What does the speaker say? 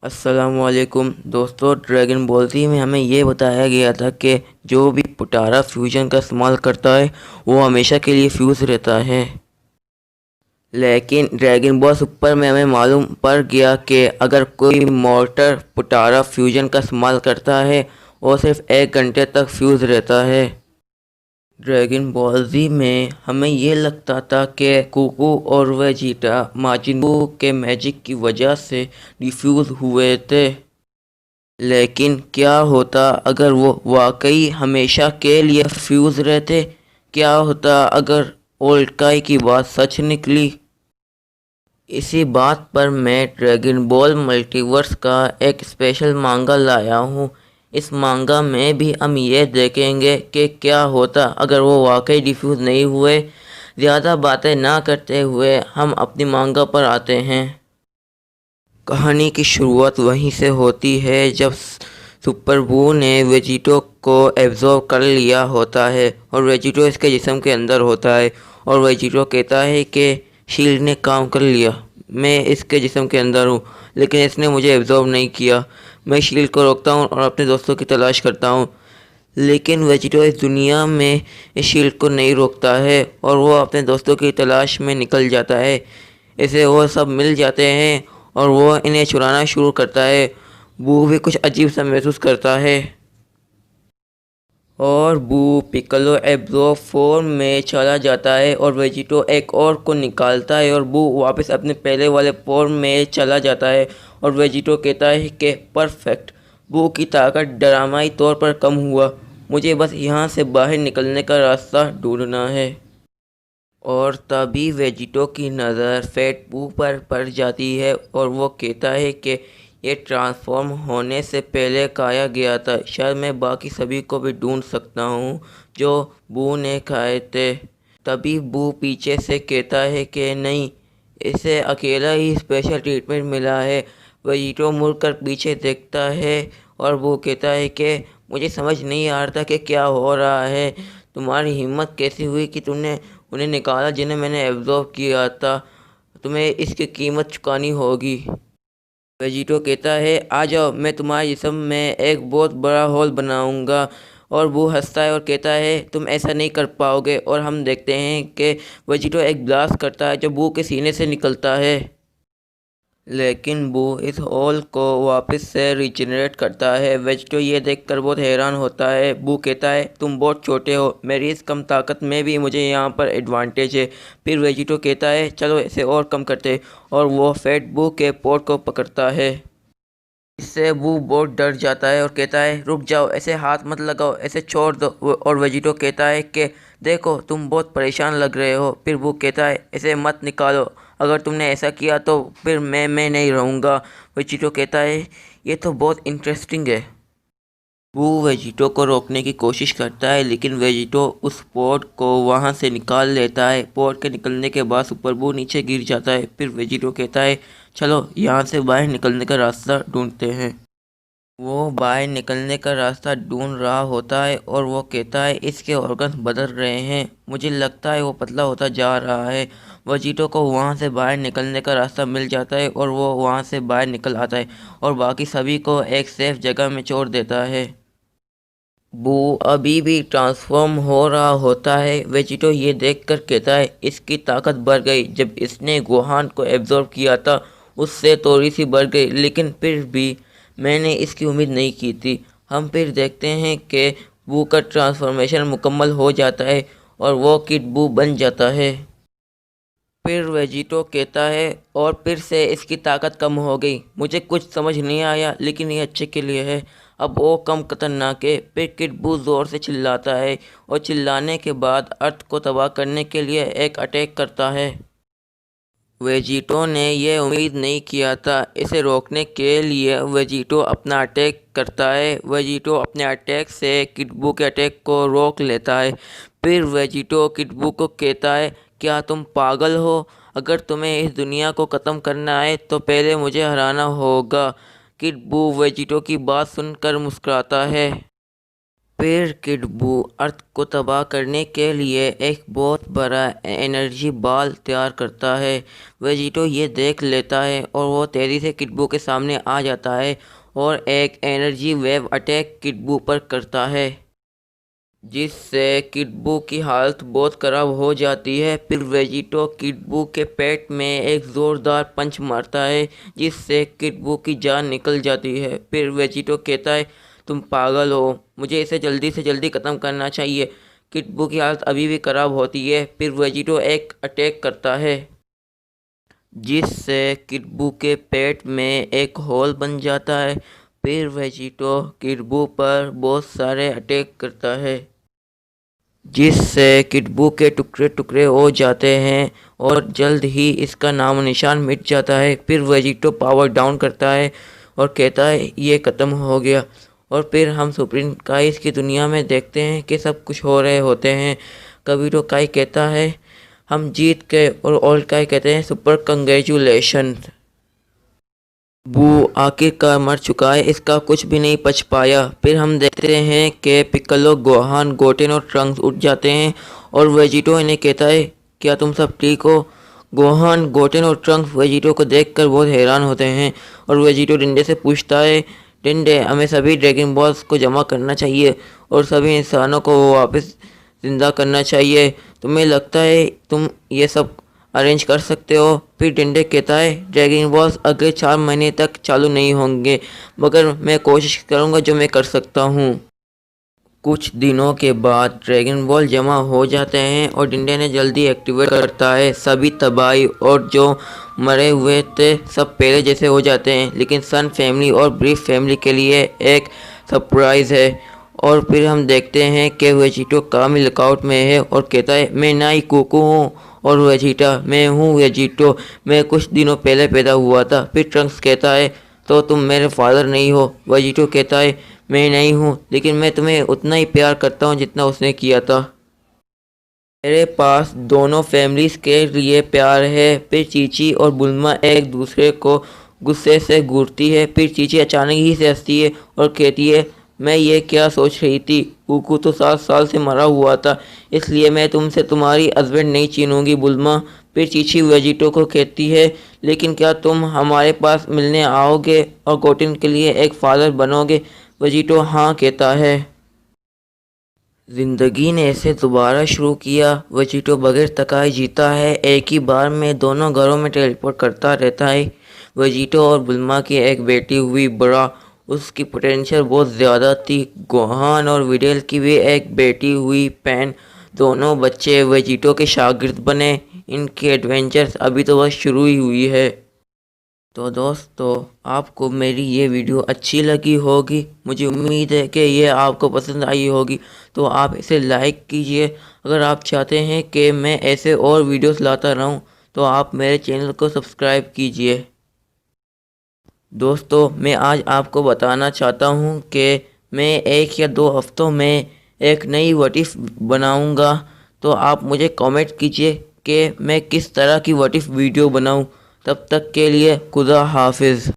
अस्सलामुअलैकुम दोस्तों, dragon ball जी में हमें ये बताया गया था कि जो भी पुटारा फ्यूजन का इस्तेमाल करता है वो हमेशा के लिए फ्यूज रहता है। लेकिन ड्रैगन बॉल सुपर में हमें मालूम पड़ गया कि अगर कोई मोर्टर पुटारा फ्यूजन का इस्तेमाल करता है वो सिर्फ 1 घंटे तक फ्यूज रहता है। ड्रैगन बॉल जी में हमें ये लगता था कि गोकू और वेजिटा माजिन बू के मैजिक की वजह से डिफ्यूज हुए थे। लेकिन क्या होता अगर वो वाकई हमेशा के लिए फ्यूज रहते? क्या होता अगर ओल्डकाई की बात सच निकली? इसी बात पर मैं ड्रैगन बॉल मल्टीवर्स का एक स्पेशल मांगा लाया हूँ। इस मांगा में भी हम ये देखेंगे कि क्या होता अगर वो वाकई डिफ्यूज नहीं हुए। ज़्यादा बातें ना करते हुए हम अपनी मांगा पर आते हैं। कहानी की शुरुआत वहीं से होती है जब सुपर बू ने वेजिटो को एब्जॉर्ब कर लिया होता है और वेजिटो इसके जिस्म के अंदर होता है और वेजिटो कहता है कि शील्ड ने काम कर लिया, मैं इसके जिस्म के अंदर हूँ लेकिन इसने मुझे एब्जॉर्ब नहीं किया। मैं शील्ड को रोकता हूँ और अपने दोस्तों की तलाश करता हूँ, लेकिन वेजिटो इस दुनिया में इस शील्ड को नहीं रोकता है और वो अपने दोस्तों की तलाश में निकल जाता है। इसे वो सब मिल जाते हैं और वो इन्हें छुड़ाना शुरू करता है। बू भी कुछ अजीब सा महसूस करता है और बू पिccolo एब्जॉर्ब फॉर्म में चला जाता है और वेजिटो एक और को निकालता है और बू वापस अपने पहले वाले फॉर्म में चला जाता है और वेजिटो कहता है कि परफेक्ट, बू की ताकत ड्रामाई तौर पर कम हुआ, मुझे बस यहाँ से बाहर निकलने का रास्ता ढूंढना है। और तभी वेजिटो की नज़र फैट बू पर पड़ जाती है और वो कहता है कि ये ट्रांसफॉर्म होने से पहले खाया गया था, शायद मैं बाकी सभी को भी ढूंढ सकता हूँ जो बू ने खाए थे। तभी बू पीछे से कहता है कि नहीं, इसे अकेला ही स्पेशल ट्रीटमेंट मिला है। वेजिटो मुड़कर पीछे देखता है और वो कहता है कि मुझे समझ नहीं आ रहा था कि क्या हो रहा है, तुम्हारी हिम्मत कैसी हुई कि तुमने उन्हें निकाला जिन्हें मैंने एब्जॉर्ब किया था, तुम्हें इसकी कीमत चुकानी होगी। वेजिटो कहता है आ जाओ, मैं तुम्हारे जिस्म में एक बहुत बड़ा होल बनाऊंगा। और वो हंसता है और कहता है तुम ऐसा नहीं कर पाओगे और हम देखते हैं कि वेजिटो एक ब्लास्ट करता है जो बू के सीने से निकलता है। लेकिन बू इस होल को वापस से रिजनरेट करता है। वेजिटो ये देखकर बहुत हैरान होता है। बू कहता है तुम बहुत छोटे हो, मेरी इस कम ताकत में भी मुझे यहाँ पर एडवांटेज है। फिर वेजिटो कहता है चलो इसे और कम करते हैं और वो फैट बू के पोट को पकड़ता है। इससे वो बहुत डर जाता है और कहता है रुक जाओ, ऐसे हाथ मत लगाओ, ऐसे छोड़ दो। और वेजिटो कहता है कि देखो तुम बहुत परेशान लग रहे हो। फिर वो कहता है ऐसे मत निकालो, अगर तुमने ऐसा किया तो फिर मैं नहीं रहूँगा। वेजिटो कहता है ये तो बहुत इंटरेस्टिंग है। वो वेजिटो को रोकने की कोशिश करता है लेकिन वेजिटो उस पोर्ट को वहाँ से निकाल लेता है। पोर्ट के निकलने के बाद सुपरबू नीचे गिर जाता है। फिर वेजिटो कहता है चलो यहाँ से बाहर निकलने का रास्ता ढूंढते हैं। वो बाहर निकलने का रास्ता ढूंढ रहा होता है और वो कहता है इसके ऑर्गन्स बदल रहे हैं, मुझे लगता है वो पतला होता जा रहा है। वेजिटो को वहाँ से बाहर निकलने का रास्ता मिल जाता है और वो वहाँ से बाहर निकल आता है और बाकी सभी को एक सेफ जगह में छोड़ देता है। वो अभी भी ट्रांसफॉर्म हो रहा होता है। वेजिटो ये देखकर कहता है इसकी ताकत बढ़ गई, जब इसने गोहान को एब्जॉर्ब किया था उससे थोड़ी सी बढ़ गई, लेकिन फिर भी मैंने इसकी उम्मीद नहीं की थी। हम फिर देखते हैं कि बू का ट्रांसफॉर्मेशन मुकम्मल हो जाता है और वो किड बू बन जाता है। फिर वेजिटो कहता है और फिर से इसकी ताकत कम हो गई, मुझे कुछ समझ नहीं आया लेकिन ये अच्छे के लिए है, अब वो कम खतरनाक है। फिर किड बू ज़ोर से चिल्लाता है और चिल्लाने के बाद अर्थ को तबाह करने के लिए एक अटैक करता है। वेजिटो ने यह उम्मीद नहीं किया था। इसे रोकने के लिए वेजिटो अपना अटैक करता है। वेजिटो अपने अटैक से किडबू के अटैक को रोक लेता है। फिर वेजिटो किडबू को कहता है क्या तुम पागल हो? अगर तुम्हें इस दुनिया को ख़त्म करना है तो पहले मुझे हराना होगा। किडबू वेजिटो की बात सुनकर मुस्कुराता है फिर किड बू अर्थ को तबाह करने के लिए एक बहुत बड़ा एनर्जी बॉल तैयार करता है। वेजिटो ये देख लेता है और वो तेज़ी से किड बू के सामने आ जाता है और एक एनर्जी वेव अटैक किड बू पर करता है, जिससे किड बू की हालत बहुत ख़राब हो जाती है। फिर वेजिटो किड बू के पेट में एक ज़ोरदार पंच मारता है, जिससे किड बू की जान निकल जाती है। फिर वेजिटो कहता है, तुम पागल हो, मुझे इसे जल्दी से जल्दी ख़त्म करना चाहिए। किड बू की हालत अभी भी ख़राब होती है। फिर वेजिटो एक अटैक करता है, जिससे किड बू के पेट में एक होल बन जाता है। फिर वेजिटो किड बू पर बहुत सारे अटैक करता है, जिससे किड बू के टुकड़े टुकड़े हो जाते हैं और जल्द ही इसका नामो निशान मिट जाता है। फिर वेजिटो पावर डाउन करता है और कहता है ये ख़त्म हो गया। और फिर हम सुप्रीम काइस की दुनिया में देखते हैं कि सब कुछ हो रहे होते हैं। कभी तो काई कहता है हम जीत गए और ओल्ड काई कहते हैं सुपर कंग्रेचुलेशन। बू आखिरकार मर चुका है, इसका कुछ भी नहीं बच पाया। फिर हम देखते हैं कि पिक्कोलो, गोहान, गोटेन और ट्रंक्स उठ जाते हैं और वेजिटो इन्हें कहता है क्या तुम सब ठीक हो। गोहान, गोटेन और ट्रंक्स वेजिटो को देखकर बहुत हैरान होते हैं और वेजिटो डिंडे से पूछता है, डिंडे हमें सभी ड्रैगन बॉल्स को जमा करना चाहिए और सभी इंसानों को वापस जिंदा करना चाहिए। तुम्हें लगता है तुम ये सब अरेंज कर सकते हो। फिर डिंडे कहता है ड्रैगन बॉल्स अगले 4 महीने तक चालू नहीं होंगे, मगर मैं कोशिश करूँगा जो मैं कर सकता हूँ। कुछ दिनों के बाद ड्रैगन बॉल जमा हो जाते हैं और डिंडे ने जल्दी एक्टिवेट करता है। सभी तबाही और जो मरे हुए थे सब पहले जैसे हो जाते हैं, लेकिन सन फैमिली और ब्रीफ फैमिली के लिए एक सरप्राइज़ है। और फिर हम देखते हैं कि वेजिटो कामिल लुकआउट में है और कहता है मैं नाई कुकू हूँ और वेजिटा मैं हूँ वेजिटो, मैं कुछ दिनों पहले पैदा हुआ था। फिर ट्रंक्स कहता है तो तुम मेरे फादर नहीं हो। वेजिटो कहता है मैं नहीं हूँ, लेकिन मैं तुम्हें उतना ही प्यार करता हूँ जितना उसने किया था। मेरे पास दोनों फैमिलीज़ के लिए प्यार है। फिर चीची और बुल्मा एक दूसरे को गुस्से से घूरती है। फिर चीची अचानक ही से हंसती है और कहती है मैं ये क्या सोच रही थी, कुकू तो 7 साल से मरा हुआ था, इसलिए मैं तुमसे तुम्हारी हस्बैंड नहीं छीनूंगी बुल्मा। फिर चीची वेजिटो को कहती है लेकिन क्या तुम हमारे पास मिलने आओगे और गोटेन के लिए एक फादर बनोगे। वेजिटो हाँ कहता है। जिंदगी ने ऐसे दोबारा शुरू किया। वेजिटो बगैर थकाए जीता है, एक ही बार में दोनों घरों में टेलीपोर्ट करता रहता है। वेजिटो और बुल्मा की एक बेटी हुई बड़ा, उसकी पोटेंशियल बहुत ज़्यादा थी। गोहान और विडेल की भी एक बेटी हुई पैन, दोनों बच्चे वेजिटो के शागिर्द बने। इनकी एडवेंचर्स अभी तो बस शुरू ही हुई है। तो दोस्तों आपको मेरी ये वीडियो अच्छी लगी होगी, मुझे उम्मीद है कि ये आपको पसंद आई होगी। तो आप इसे लाइक कीजिए। अगर आप चाहते हैं कि मैं ऐसे और वीडियोस लाता रहूं तो आप मेरे चैनल को सब्सक्राइब कीजिए। दोस्तों मैं आज आपको बताना चाहता हूं कि मैं 1 या 2 हफ्तों में एक नई व्हाट इफ बनाऊंगा। तो आप मुझे कमेंट कीजिए कि मैं किस तरह की व्हाट इफ वीडियो बनाऊं। तब तक के लिए खुदा हाफिज़।